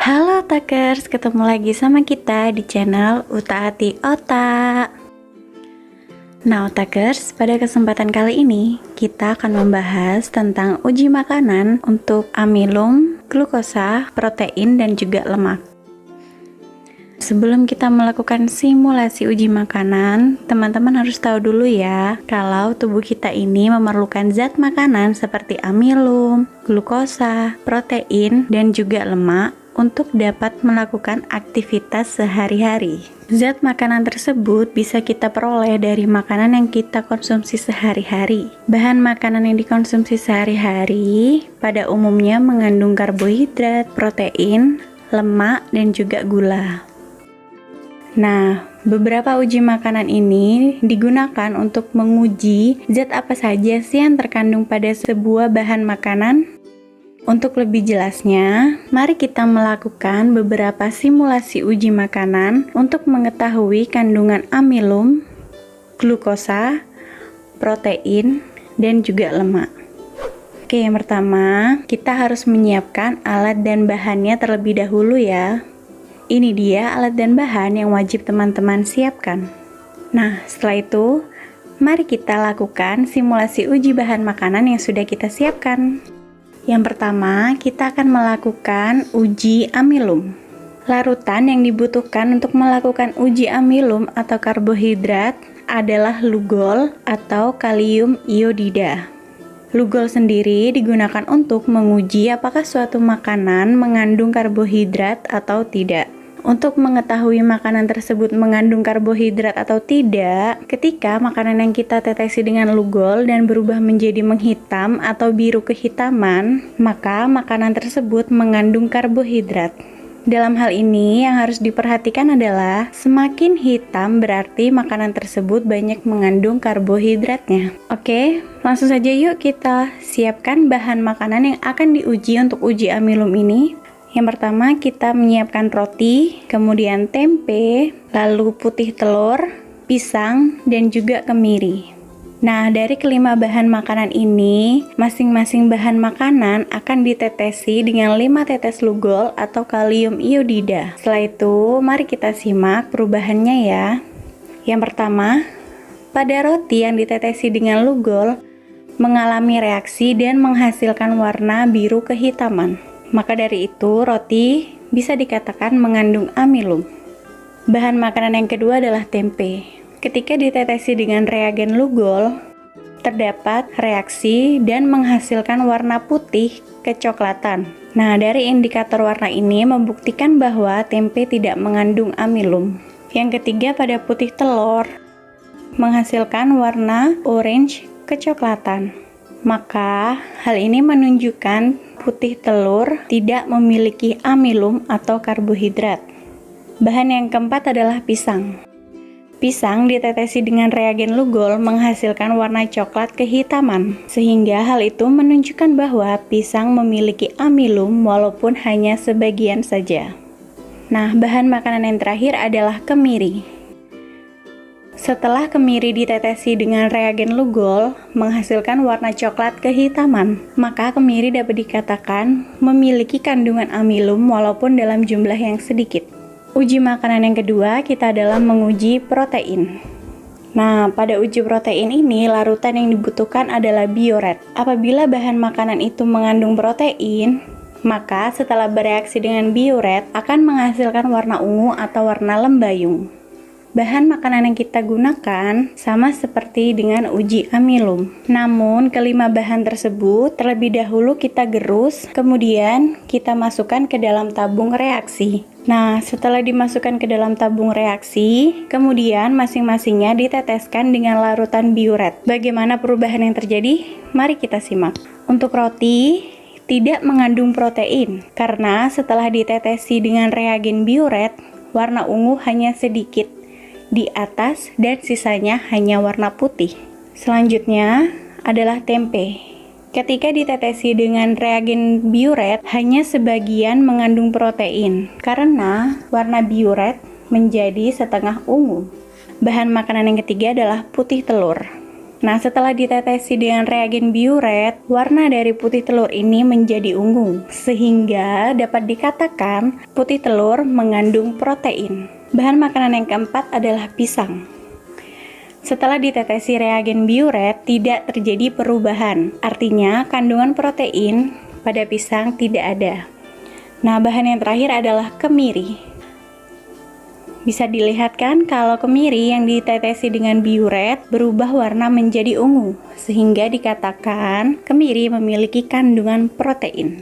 Halo Takers, ketemu lagi sama kita di channel Utaati Otak. Nah Otakers, pada kesempatan kali ini kita akan membahas tentang uji makanan untuk amilum, glukosa, protein, dan juga lemak. Sebelum kita melakukan simulasi uji makanan, teman-teman harus tahu dulu ya, kalau tubuh kita ini memerlukan zat makanan seperti amilum, glukosa, protein, dan juga lemak untuk dapat melakukan aktivitas sehari-hari. Zat makanan tersebut bisa kita peroleh dari makanan yang kita konsumsi sehari-hari. Bahan makanan yang dikonsumsi sehari-hari pada umumnya mengandung karbohidrat, protein, lemak, dan juga gula. Nah, beberapa uji makanan ini digunakan untuk menguji zat apa saja sih yang terkandung pada sebuah bahan makanan. Untuk lebih jelasnya, mari kita melakukan beberapa simulasi uji makanan untuk mengetahui kandungan amilum, glukosa, protein, dan juga lemak. Oke, yang pertama, kita harus menyiapkan alat dan bahannya terlebih dahulu ya. Ini dia alat dan bahan yang wajib teman-teman siapkan. Nah, setelah itu, mari kita lakukan simulasi uji bahan makanan yang sudah kita siapkan. Yang pertama, kita akan melakukan uji amilum. Larutan yang dibutuhkan untuk melakukan uji amilum atau karbohidrat adalah lugol atau kalium iodida. Lugol sendiri digunakan untuk menguji apakah suatu makanan mengandung karbohidrat atau tidak. Untuk mengetahui makanan tersebut mengandung karbohidrat atau tidak, ketika makanan yang kita tetesi dengan lugol dan berubah menjadi menghitam atau biru kehitaman, maka makanan tersebut mengandung karbohidrat. Dalam hal ini, yang harus diperhatikan adalah semakin hitam berarti makanan tersebut banyak mengandung karbohidratnya. Oke, langsung saja yuk kita siapkan bahan makanan yang akan diuji untuk uji amilum ini. Yang pertama, kita menyiapkan roti, kemudian tempe, lalu putih telur, pisang, dan juga kemiri. Nah, dari kelima bahan makanan ini, masing-masing bahan makanan akan ditetesi dengan 5 tetes lugol atau kalium iodida. Setelah itu, mari kita simak perubahannya ya. Yang pertama, pada roti yang ditetesi dengan lugol mengalami reaksi dan menghasilkan warna biru kehitaman. Maka dari itu, roti bisa dikatakan mengandung amilum. Bahan makanan yang kedua adalah tempe. Ketika ditetesi dengan reagen lugol, terdapat reaksi dan menghasilkan warna putih kecoklatan. Nah, dari indikator warna ini membuktikan bahwa tempe tidak mengandung amilum. Yang ketiga, pada putih telur, menghasilkan warna orange kecoklatan. Maka, hal ini menunjukkan putih telur tidak memiliki amilum atau karbohidrat. Bahan yang keempat adalah pisang. Pisang ditetesi dengan reagen lugol menghasilkan warna coklat kehitaman, sehingga hal itu menunjukkan bahwa pisang memiliki amilum walaupun hanya sebagian saja. Nah, bahan makanan yang terakhir adalah kemiri. Setelah kemiri ditetesi dengan reagen lugol menghasilkan warna coklat kehitaman, maka kemiri dapat dikatakan memiliki kandungan amilum walaupun dalam jumlah yang sedikit. Uji makanan yang kedua kita adalah menguji protein. Nah, pada uji protein ini larutan yang dibutuhkan adalah bioret. Apabila bahan makanan itu mengandung protein, maka setelah bereaksi dengan bioret akan menghasilkan warna ungu atau warna lembayung. Bahan makanan yang kita gunakan sama seperti dengan uji amilum. Namun, kelima bahan tersebut terlebih dahulu kita gerus, kemudian kita masukkan ke dalam tabung reaksi. Nah, setelah dimasukkan ke dalam tabung reaksi, kemudian masing-masingnya diteteskan dengan larutan bioret. Bagaimana perubahan yang terjadi? Mari kita simak. Untuk roti, tidak mengandung protein, karena setelah ditetesi dengan reagen bioret, warna ungu hanya sedikit di atas dan sisanya hanya warna putih. Selanjutnya adalah tempe. Ketika ditetesi dengan reagen bioret, hanya sebagian mengandung protein karena warna bioret menjadi setengah ungu. Bahan makanan yang ketiga adalah putih telur. Nah, setelah ditetesi dengan reagen biuret, warna dari putih telur ini menjadi ungu, sehingga dapat dikatakan putih telur mengandung protein. Bahan makanan yang keempat adalah pisang. Setelah ditetesi reagen biuret, tidak terjadi perubahan, artinya kandungan protein pada pisang tidak ada. Nah, bahan yang terakhir adalah kemiri. Bisa dilihat kan kalau kemiri yang ditetesi dengan biuret berubah warna menjadi ungu, sehingga dikatakan kemiri memiliki kandungan protein.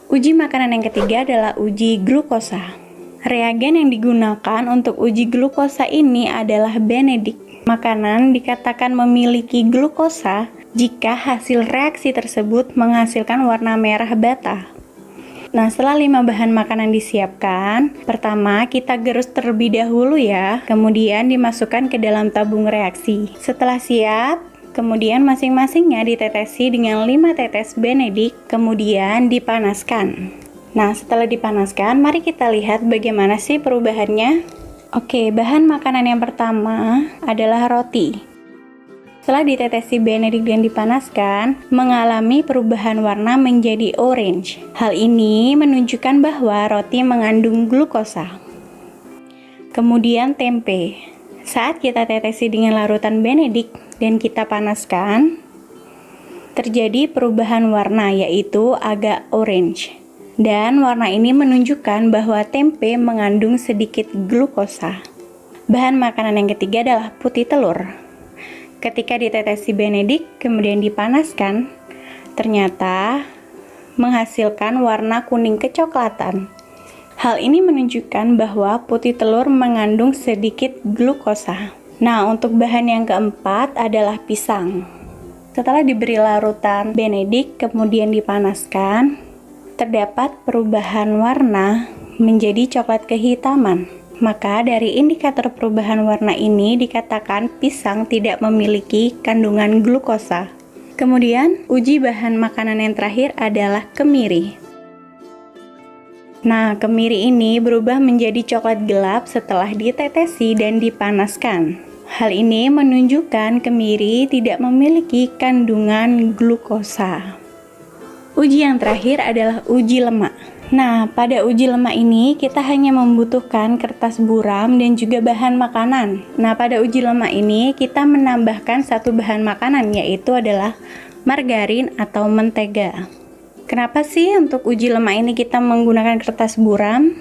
Uji makanan yang ketiga adalah uji glukosa. Reagen yang digunakan untuk uji glukosa ini adalah Benedict. Makanan dikatakan memiliki glukosa jika hasil reaksi tersebut menghasilkan warna merah bata. Nah, setelah 5 bahan makanan disiapkan, pertama kita gerus terlebih dahulu ya, kemudian dimasukkan ke dalam tabung reaksi. Setelah siap, kemudian masing-masingnya ditetesi dengan 5 tetes Benedict, kemudian dipanaskan. Nah, setelah dipanaskan, mari kita lihat bagaimana sih perubahannya. Oke, bahan makanan yang pertama adalah roti. Setelah ditetesi Benedict dan dipanaskan, mengalami perubahan warna menjadi orange. Hal ini menunjukkan bahwa roti mengandung glukosa. Kemudian tempe. Saat kita tetesi dengan larutan Benedict dan kita panaskan, terjadi perubahan warna yaitu agak orange. Dan warna ini menunjukkan bahwa tempe mengandung sedikit glukosa. Bahan makanan yang ketiga adalah putih telur. Ketika ditetesi Benedict kemudian dipanaskan, ternyata menghasilkan warna kuning kecoklatan. Hal ini menunjukkan bahwa putih telur mengandung sedikit glukosa. Nah, untuk bahan yang keempat adalah pisang. Setelah diberi larutan Benedict kemudian dipanaskan, terdapat perubahan warna menjadi coklat kehitaman. Maka dari indikator perubahan warna ini dikatakan pisang tidak memiliki kandungan glukosa. Kemudian, uji bahan makanan yang terakhir adalah kemiri. Nah, kemiri ini berubah menjadi coklat gelap setelah ditetesi dan dipanaskan. Hal ini menunjukkan kemiri tidak memiliki kandungan glukosa. Uji yang terakhir adalah uji lemak. Nah, pada uji lemak ini kita hanya membutuhkan kertas buram dan juga bahan makanan. Nah, pada uji lemak ini kita menambahkan satu bahan makanan yaitu adalah margarin atau mentega. Kenapa sih untuk uji lemak ini kita menggunakan kertas buram?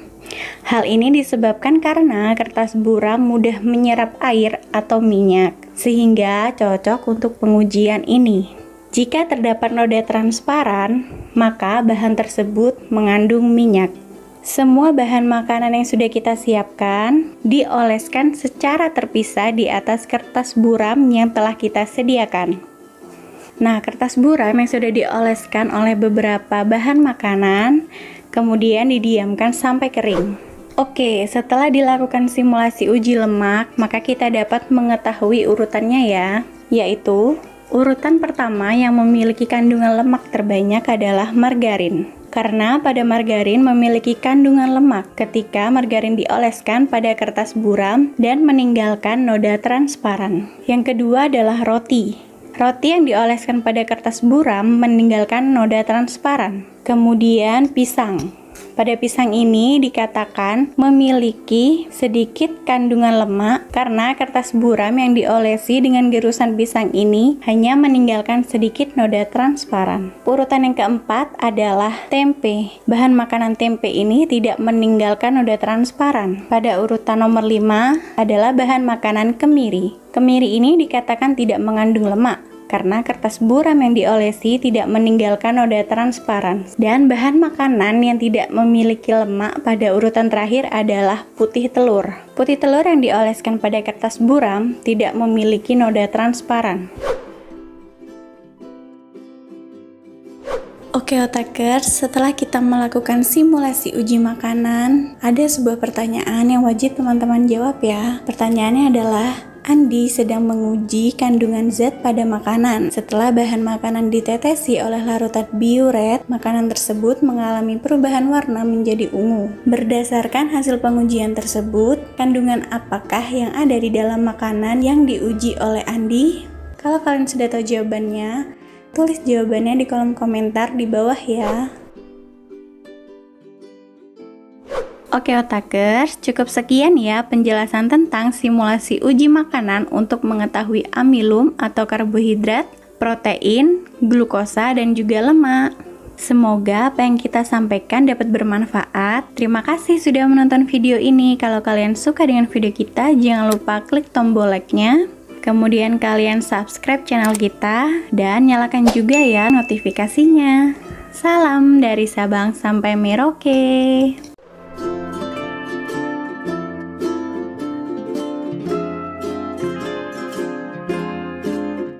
Hal ini disebabkan karena kertas buram mudah menyerap air atau minyak, sehingga cocok untuk pengujian ini. Jika terdapat noda transparan, maka bahan tersebut mengandung minyak. Semua bahan makanan yang sudah kita siapkan dioleskan secara terpisah di atas kertas buram yang telah kita sediakan. Nah, kertas buram yang sudah dioleskan oleh beberapa bahan makanan, kemudian didiamkan sampai kering. Oke, setelah dilakukan simulasi uji lemak, maka kita dapat mengetahui urutannya ya, yaitu urutan pertama yang memiliki kandungan lemak terbanyak adalah margarin. Karena pada margarin memiliki kandungan lemak ketika margarin dioleskan pada kertas buram dan meninggalkan noda transparan. Yang kedua adalah roti. Roti yang dioleskan pada kertas buram meninggalkan noda transparan. Kemudian pisang. Pada pisang ini dikatakan memiliki sedikit kandungan lemak karena kertas buram yang diolesi dengan gerusan pisang ini hanya meninggalkan sedikit noda transparan. Urutan yang keempat adalah tempe. Bahan makanan tempe ini tidak meninggalkan noda transparan. Pada urutan nomor 5 adalah bahan makanan kemiri. Kemiri ini dikatakan tidak mengandung lemak karena kertas buram yang diolesi tidak meninggalkan noda transparan. Dan bahan makanan yang tidak memiliki lemak pada urutan terakhir adalah putih telur. Putih telur yang dioleskan pada kertas buram tidak memiliki noda transparan. Oke otakers, setelah kita melakukan simulasi uji makanan, ada sebuah pertanyaan yang wajib teman-teman jawab ya. Pertanyaannya adalah, Andi sedang menguji kandungan zat pada makanan. Setelah bahan makanan ditetesi oleh larutan biuret, makanan tersebut mengalami perubahan warna menjadi ungu. Berdasarkan hasil pengujian tersebut, kandungan apakah yang ada di dalam makanan yang diuji oleh Andi? Kalau kalian sudah tahu jawabannya, tulis jawabannya di kolom komentar di bawah ya. Oke Otakers, cukup sekian ya penjelasan tentang simulasi uji makanan untuk mengetahui amilum atau karbohidrat, protein, glukosa, dan juga lemak. Semoga apa yang kita sampaikan dapat bermanfaat. Terima kasih sudah menonton video ini. Kalau kalian suka dengan video kita, jangan lupa klik tombol like-nya. Kemudian kalian subscribe channel kita dan nyalakan juga ya notifikasinya. Salam dari Sabang sampai Merauke.